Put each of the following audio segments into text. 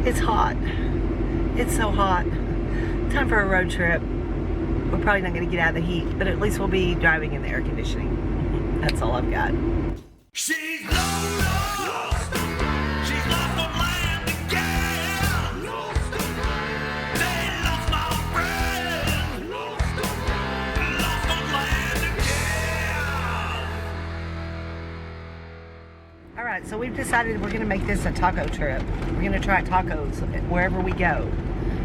It's hot. It's so hot. Time for a road trip. We're probably not going to get out of the heat, but at least we'll be driving in the air conditioning. That's all I've got. She's lost. She's lost her mind again. They lost my friend. Lost her mind again. All right, so we've decided we're going to make this a taco trip. We're going to try tacos wherever we go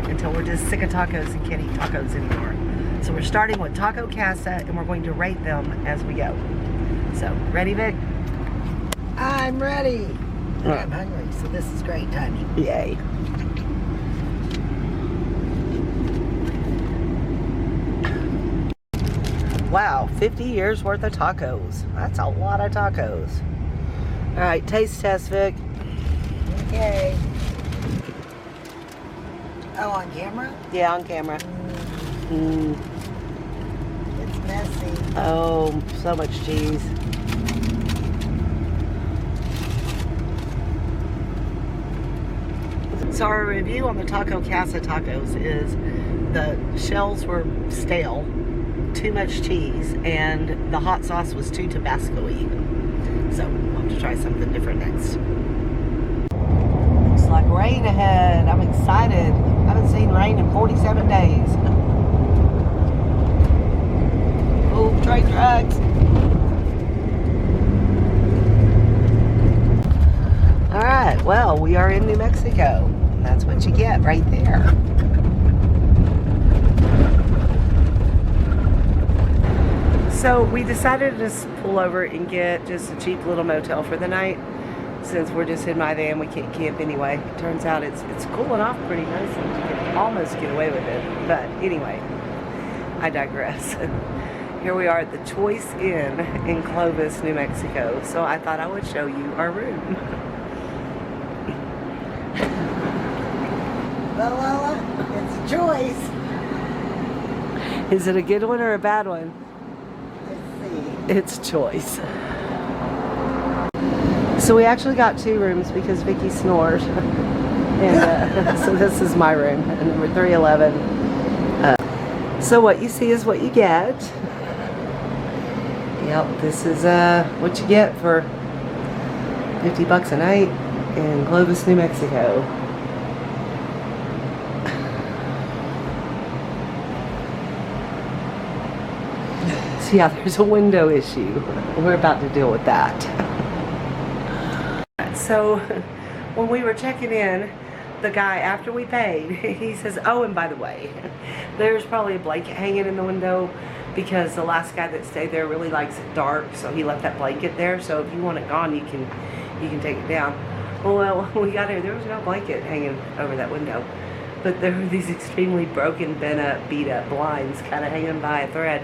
until we're just sick of tacos and can't eat tacos anymore. So we're starting with Taco Casa, and we're going to rate them as we go. So, ready, Vic? I'm ready. And I'm hungry, so this is great timing. Yay. Wow, 50 years worth of tacos. That's a lot of tacos. All right, taste test, Vic. Okay. Oh, on camera? Yeah, on camera. It's messy. Oh, so much cheese. So our review on the Taco Casa tacos is the shells were stale, too much cheese, and the hot sauce was too Tabasco-y. So we'll have to try something different next. Looks like rain ahead. I'm excited. I haven't seen rain in 47 days. Oh, train tracks. All right, well, we are in New Mexico. And that's what you get right there. So we decided to just pull over and get just a cheap little motel for the night. Since we're just in my van, we can't camp anyway. Turns out it's cooling off pretty nicely. You can almost get away with it. But anyway, I digress. Here we are at the Choice Inn in Clovis, New Mexico. So I thought I would show you our room. Well, Lola, it's a choice. Is it a good one or a bad one? Let's see. It's choice. So we actually got two rooms because Vicky snores. And so this is my room, number 311. So what you see is what you get. Yep, this is what you get for $50 a night in Clovis, New Mexico. So yeah, there's a window issue. We're about to deal with that. So when we were checking in, the guy, after we paid, he says, oh, and by the way, there's probably a blanket hanging in the window because the last guy that stayed there really likes it dark, so he left that blanket there. So if you want it gone, you can take it down. Well, when we got here, there was no blanket hanging over that window, but there were these extremely broken, bent up, beat up blinds kind of hanging by a thread.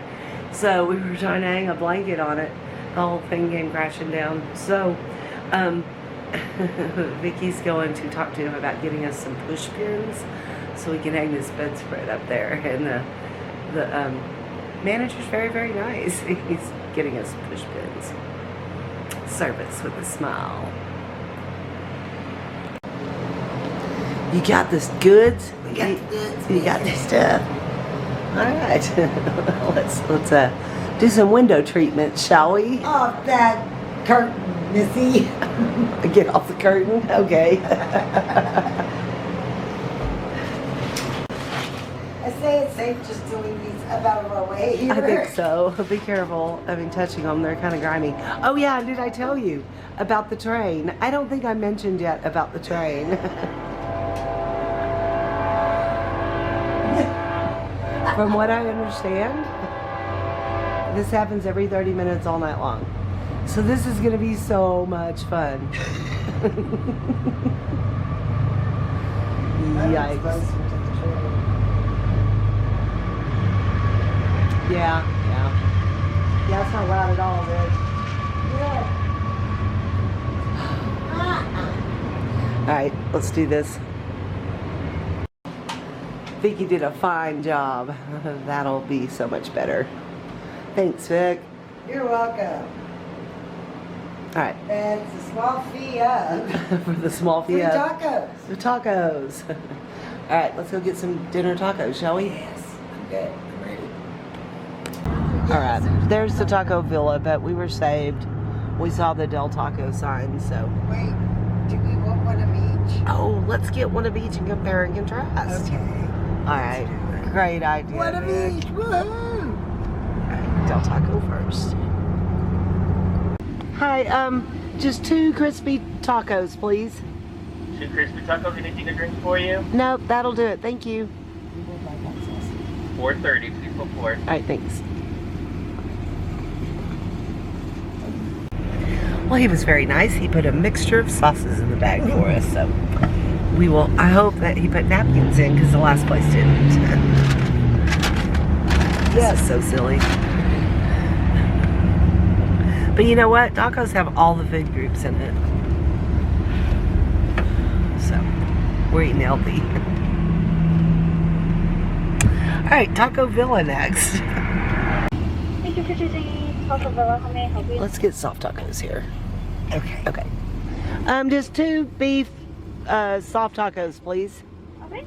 So we were trying to hang a blanket on it. The whole thing came crashing down. So Vicky's going to talk to him about getting us some push pins so we can hang this bedspread up there. And the manager's very, very nice. He's getting us push pins. Service with a smile. You got this goods? We got the goods. You got this stuff. All right. let's do some window treatment, shall we? Off that curtain, Missy. Get off the curtain? Okay. I say it's safe just to leave these up out of our way here. I think so. Be careful. I mean, touching them, they're kind of grimy. Oh yeah, did I tell you about the train? I don't think I mentioned yet about the train. From what I understand, this happens every 30 minutes all night long. So this is going to be so much fun. Yikes. Yeah. Yeah, it's not loud at all, dude. Alright, let's do this. Vicky did a fine job. That'll be so much better. Thanks, Vic. You're welcome. right. That's a small fee up. For the small fee Free of tacos. the tacos. All right, let's go get some dinner tacos, shall we? Yes, I'm good. I'm ready. All right, there's the Taco Villa, but we were saved. We saw the Del Taco sign, so. Wait, do we want one of each? Oh, let's get one of each and compare and contrast. Okay. All right, great idea. One of Nick. each. Woohoo! All right, Del Taco first. Hi, just 2 crispy tacos, please. 2 crispy tacos. Anything to drink for you? Nope, that'll do it. Thank you. 4:30. Please go for it. All right, thanks. Well, he was very nice. He put a mixture of sauces in the bag for us, so we will. I hope that he put napkins in because the last place didn't. This is so silly. But you know what? Tacos have all the food groups in it, so we're eating healthy. All right, Taco Villa next. Thank you for choosing Taco Villa. How may I help you? Let's get soft tacos here. Okay. Okay. Just 2 beef soft tacos, please. Okay.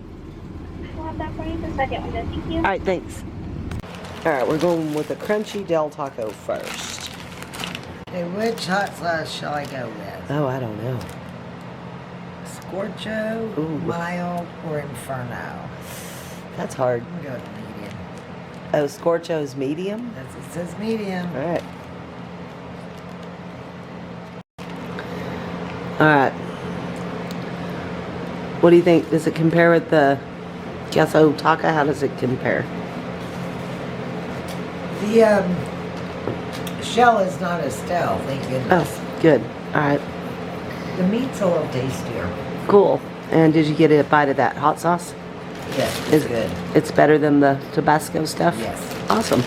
We'll have that for you. The second one, then. Thank you. All right, thanks. All right, we're going with the crunchy Del Taco first. Okay, which hot sauce shall I go with? Oh, I don't know. Scorcho, Ooh. mild, or inferno? That's hard. I'm going to go with medium. Oh, Scorcho's medium? It says medium. All right. All right. What do you think? Does it compare with the Casa Taco? How does it compare? The shell is not as stale, thank goodness. Oh, good. All right. The meat's a little tastier. Cool. And did you get a bite of that hot sauce? Yes, Is it's good. It's better than the Tabasco stuff? Yes. Awesome.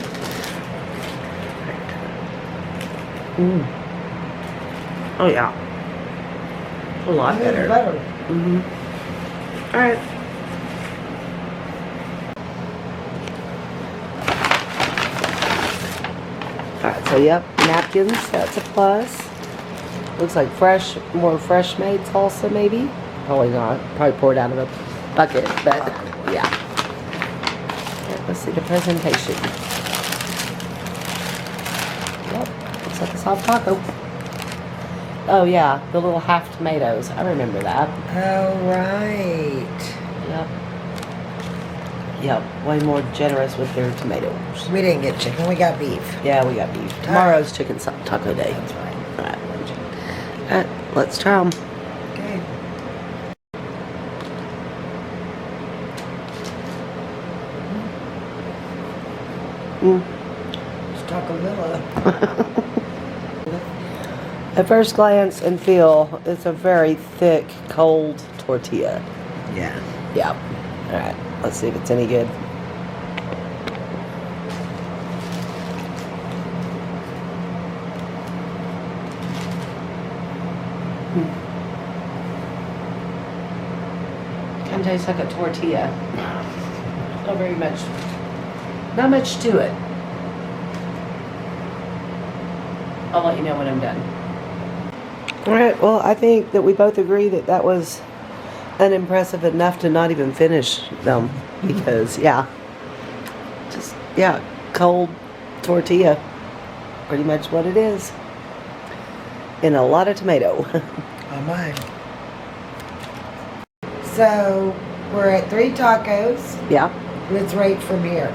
Mm. Oh, yeah. A lot better. Mm-hmm. All right. All right, so yep, napkins, that's a plus. Looks like more fresh made salsa maybe. Probably not. Probably poured out of a bucket, but yeah. Let's see the presentation. Yep, looks like a soft taco. Oh yeah, the little half tomatoes. I remember that. Oh, right. Yep. Yep, way more generous with their tomatoes. We didn't get chicken, we got beef. Yeah, we got beef. Tomorrow's chicken taco day. That's right. Alright, let's try them. Okay. It's Taco Villa. At first glance and feel, it's a very thick, cold tortilla. Yeah. Yeah. Alright, let's see if it's any good. Kind of tastes like a tortilla. Not very much. Not much to it. I'll let you know when I'm done. Alright, well, I think that we both agree that that was unimpressive enough to not even finish them. Because, yeah. Just, yeah, cold tortilla. Pretty much what it is. And a lot of tomato. Oh my. So, we're at 3 tacos. Yeah. Let's rate from here.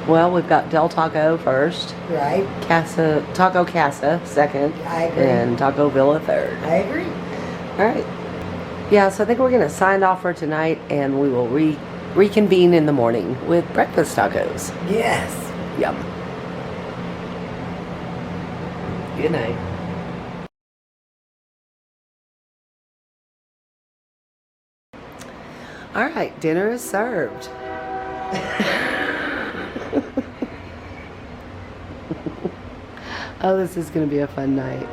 Well, we've got Del Taco first. Right? Taco Casa second. I agree. And Taco Villa third. I agree. All right. Yeah, so I think we're going to sign off for tonight, and we will reconvene in the morning with breakfast tacos. Yes. Yum. Good night. All right, dinner is served. Oh, this is going to be a fun night.